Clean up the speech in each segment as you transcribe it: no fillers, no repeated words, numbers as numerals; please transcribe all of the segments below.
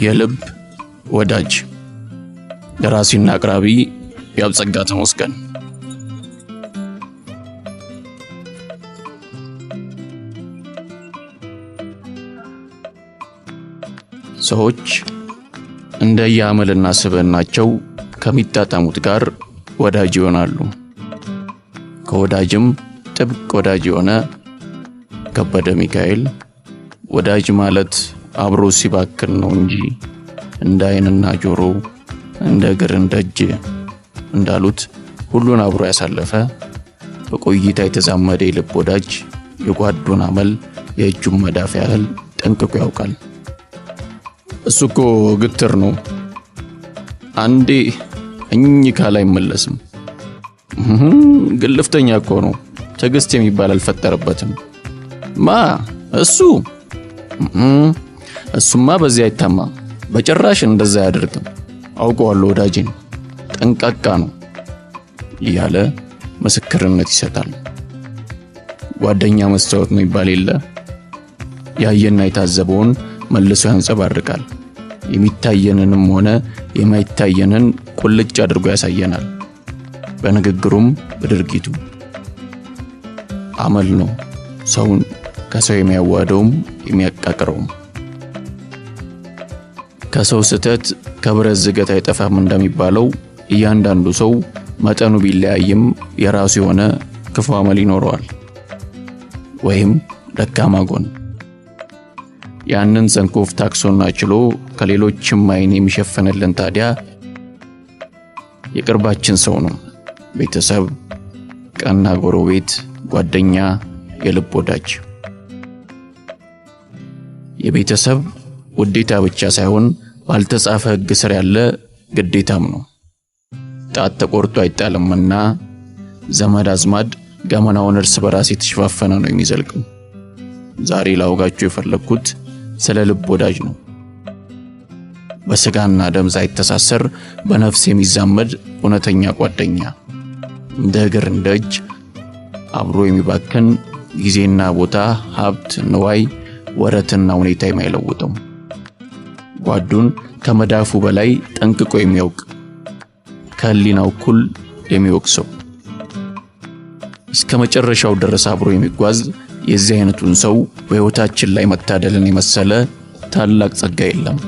የልብ ወዳጅ ደራሲና አቅራቢ ያብጸጋ ተመስገን። ሰዎች እንደየአመልና ስብዕናቸው ከሚጣጣሙት ጋር ወዳጅ ይሆናሉ። ከወዳጅም ጥብቅ ወዳጅ የሆነ ከበደ ሚካኤል ወዳጅ ማለት አብሮ ሲባክን ነው እንጂ እንደ ዓይንና ጆሮ እንደ እግር እንደ እጅ እንዳሉት ሁሉን አብሮ ያሳለፈ በቆይታ የተዛመደ የልብ ወዳጅ የጓዱን አመል የእጁን መዳፍ ያህል ጠንቅቆ ያውቃል። እሱኮ ግትር ነው፣ አንዴ እኝ ካላ አይመለስም። ግልፍተኛ እኮ ነው፣ ትዕግስት የሚባል አልፈጠረበትም። ማ እሱማ በዚህ አይታማ፣ በጭራሽ እንደዛ ያደርግም። አውቀዋለሁ ወዳጄን፣ ጠንቃቃ ነው እያለ ምስክርነት ይሰጣል። ጓደኛ መስታወት ነው ይባል የለ፣ ያየና የታዘበውን መልሶ ያንጸባርቃል። የሚታየንንም ሆነ የማይታየንን ቁልጭ አድርጎ ያሳየናል፣ በንግግሩም በድርጊቱ። አመል ነው ሰውን ከሰው የሚያዋደውም የሚያቃቅረውም። ከሰው ስተት ከብረት ዝገት አይጠፋም እንደሚባለው እያንዳንዱ ሰው መጠኑ ቢለያይም የራሱ የሆነ ክፉ አመል ይኖረዋል፣ ወይም ደካማ ጎን። ያንን ሰንኮፍ ታክሶና ችሎ ከሌሎችም ዓይን የሚሸፈንልን ታዲያ የቅርባችን ሰው ነው። ቤተሰብ፣ ቀና ጎረቤት፣ ጓደኛ፣ የልብ ወዳጅ። የቤተሰብ ውዴታ ብቻ ሳይሆን ባልተጻፈ ሕግ ስር ያለ ግዴታም ነው። ጣት ተቆርጦ አይጣልምና ዘመድ አዝማድ ገመናውን እርስ በራስ የተሸፋፈነ ነው የሚዘልቀው። ዛሬ ላውጋችሁ የፈለኩት ስለ ልብ ወዳጅ ነው። በስጋና ደም ሳይተሳሰር በነፍስ የሚዛመድ እውነተኛ ጓደኛ፣ እንደ እግር እንደ እጅ አብሮ የሚባክን ጊዜና ቦታ፣ ሀብት ንዋይ፣ ወረትና ሁኔታ የማይለውጠው፣ ጓዱን ከመዳፉ በላይ ጠንቅቆ የሚያውቅ፣ ከህሊናው እኩል የሚወቅሰው፣ እስከ መጨረሻው ድረስ አብሮ የሚጓዝ የዚህ አይነቱን ሰው በሕይወታችን ላይ መታደልን የመሰለ ታላቅ ጸጋ የለም።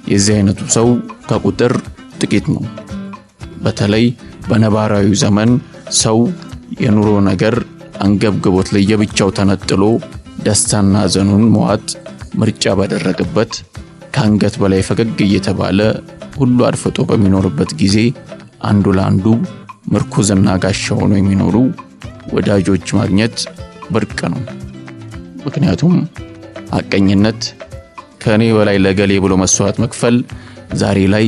የዚህ አይነቱ ሰው ከቁጥር ጥቂት ነው። በተለይ በነባራዊ ዘመን ሰው የኑሮ ነገር አንገብግቦት ለየብቻው ተነጥሎ ደስታና ሐዘኑን መዋጥ ምርጫ ባደረገበት፣ ከአንገት በላይ ፈገግ እየተባለ ሁሉ አድፍጦ በሚኖርበት ጊዜ አንዱ ለአንዱ ምርኩዝና ጋሻ ሆኖ የሚኖሩ ወዳጆች ማግኘት ብርቅ ነው። ምክንያቱም ሐቀኝነት፣ ከኔ በላይ ለገሌ ብሎ መስዋዕት መክፈል ዛሬ ላይ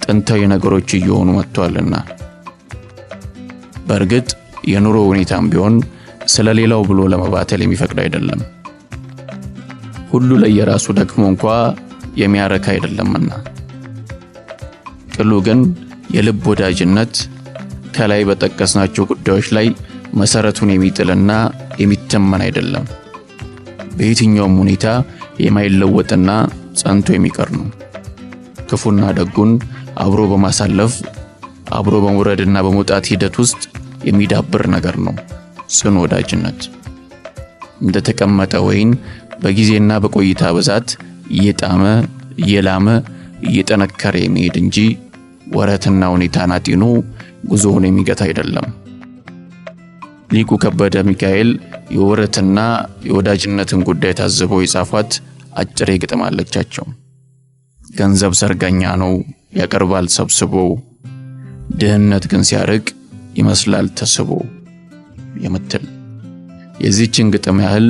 ጥንታዊ ነገሮች እየሆኑ መጥተዋልና። በእርግጥ የኑሮ ሁኔታም ቢሆን ስለሌላው ብሎ ለመባተል የሚፈቅድ አይደለም። ሁሉ ለየራሱ ደክሞ እንኳን የሚያረካ አይደለምና። ቅሉ ግን የልብ ወዳጅነት ከላይ በጠቀስናቸው ጉዳዮች ላይ መሰረቱን የሚጥልና የሚተመን አይደለም። በየትኛውም ሁኔታ የማይለወጥና ጸንቶ የሚቀር ነው። ክፉና ደጉን አብሮ በማሳለፍ አብሮ በመውረድና በመውጣት ሂደት ውስጥ የሚዳብር ነገር ነው ጽኑ ወዳጅነት። እንደተቀመጠ ወይን በጊዜና በቆይታ ብዛት እየጣመ እየላመ እየጠነከረ የሚሄድ እንጂ ወረትና ሁኔታን አጢኖ ጉዞውን የሚገታ አይደለም። ሊቁ ከበደ ሚካኤል የወረትና የወዳጅነትን ጉዳይ ታዝበው የጻፏት አጭር ግጥም አለቻቸው። ገንዘብ ሰርገኛ ነው ያቀርባል ሰብስቦ፣ ድህነት ግን ሲያርቅ ይመስላል ተስቦ የምትል። የዚህችን ግጥም ያህል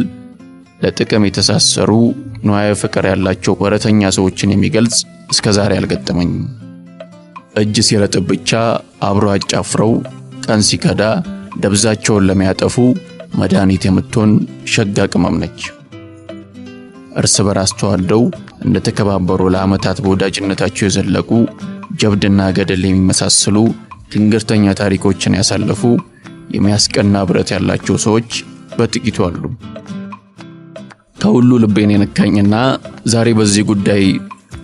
ለጥቅም የተሳሰሩ ንዋየ ፍቅር ያላቸው ወረተኛ ሰዎችን የሚገልጽ እስከዛሬ አልገጠመኝም። እጅ ሲረጥብ ብቻ አብሮ አጫፍረው ቀን ሲከዳ ደብዛቸውን ለሚያጠፉ መድኃኒት የምትሆን ሸጋ ቅመም ነች። እርስ በራስ ተዋደው እንደተከባበሩ ለዓመታት በወዳጅነታቸው የዘለቁ ጀብድና ገደል የሚመሳሰሉ ድንገተኛ ታሪኮችን ያሳለፉ የሚያስቀና ብረት ያላቸው ሰዎች በጥቂቱ አሉ። ከሁሉ ልቤን የነካኝና ዛሬ በዚህ ጉዳይ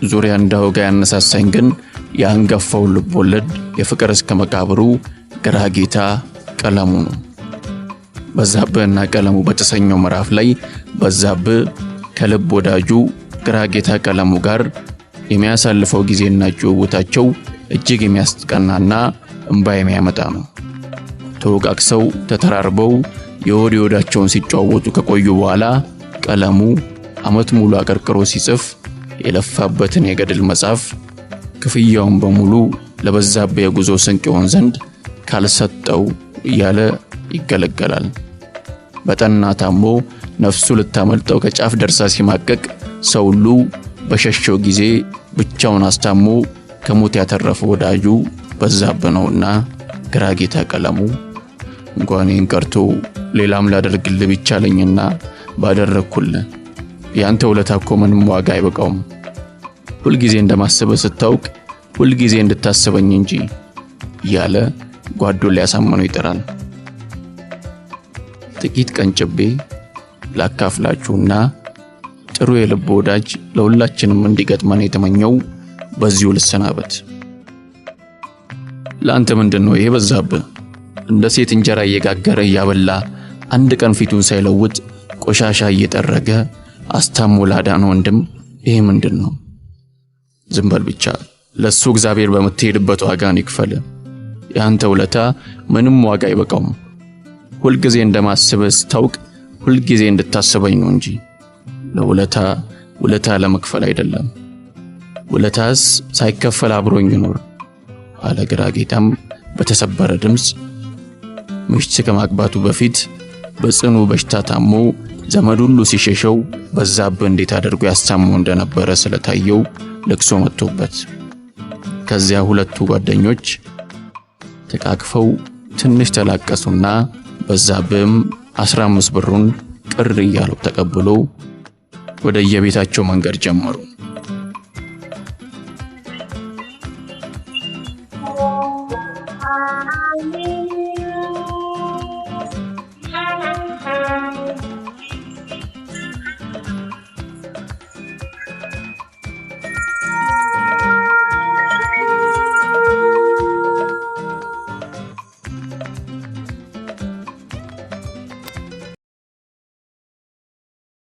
ዙሪያ እንዳወጋ ያነሳሳኝ ግን የአንጋፋው ልቦለድ የፍቅር እስከ መቃብሩ ግራጌታ ቀለሙ ነው። በዛብህና ቀለሙ በተሰኘው ምዕራፍ ላይ በዛብህ ከልብ ወዳጁ ግራጌታ ቀለሙ ጋር የሚያሳልፈው ጊዜና ጭውውታቸው እጅግ የሚያስቀናና እንባ የሚያመጣ ነው። ተወቃቅሰው ተተራርበው የወዲ ወዳቸውን ሲጫወቱ ከቆዩ በኋላ ቀለሙ ዓመት ሙሉ አቀርቅሮ ሲጽፍ የለፋበትን የገድል መጽሐፍ ክፍያውን በሙሉ ለበዛብህ የጉዞ ስንቅ ይሆን ዘንድ ካልሰጠው እያለ ይገለገላል። በጠና ታሞ ነፍሱ ልታመልጠው ከጫፍ ደርሳ ሲማቀቅ ሰው ሁሉ በሸሸው ጊዜ ብቻውን አስታሞ ከሞት ያተረፈው ወዳጁ በዛብህ ነውና ግራጌታ ቀለሙ እንኳን ይህን ቀርቶ ሌላም ላደርግልህ ቢቻለኝና ባደረግኩልህ ያንተ ውለታ እኮ ምንም ዋጋ አይበቃውም። ሁልጊዜ እንደማስበህ ስታውቅ ሁልጊዜ እንድታስበኝ እንጂ እያለ ጓዱን ሊያሳምነው ይጥራል። ጥቂት ቀንጭቤ ላካፍላችሁና ጥሩ የልብ ወዳጅ ለሁላችንም እንዲገጥመን የተመኘው በዚሁ ልሰናበት። ለአንተ ምንድነው ይሄ በዛብህ? እንደ ሴት እንጀራ እየጋገረ እያበላ አንድ ቀን ፊቱን ሳይለውጥ ቆሻሻ እየጠረገ አስታሞ ላዳነ ወንድም ይሄ ምንድነው? ዝም በል ብቻ። ለሱ እግዚአብሔር በመትሄድበት ዋጋን ይክፈል። ያንተ ውለታ ምንም ዋጋ አይበቃውም። ሁልጊዜ እንደማስበህ ስታውቅ ሁልጊዜ እንድታስበኝ ነው እንጂ ውለታ ለመክፈል አይደለም። ውለታስ ሳይከፈል አብሮኝ ይኖር አለ ግራጌታም በተሰበረ ድምጽ። ምሽት ከማግባቱ በፊት በጽኑ በሽታ ታሞ ዘመድ ሁሉ ሲሸሸው በዛብህ እንዴት አድርጎ ያስታመው እንደነበረ ስለታየው ለቅሶ መጥቶበት ከዚያ ሁለቱ ጓደኞች ተቃቅፈው ትንሽ ተላቀሱና በዛብህም 15 ብሩን ቅር እያለው ተቀብሎ ወደ የቤታቸው መንገድ ጀመሩ።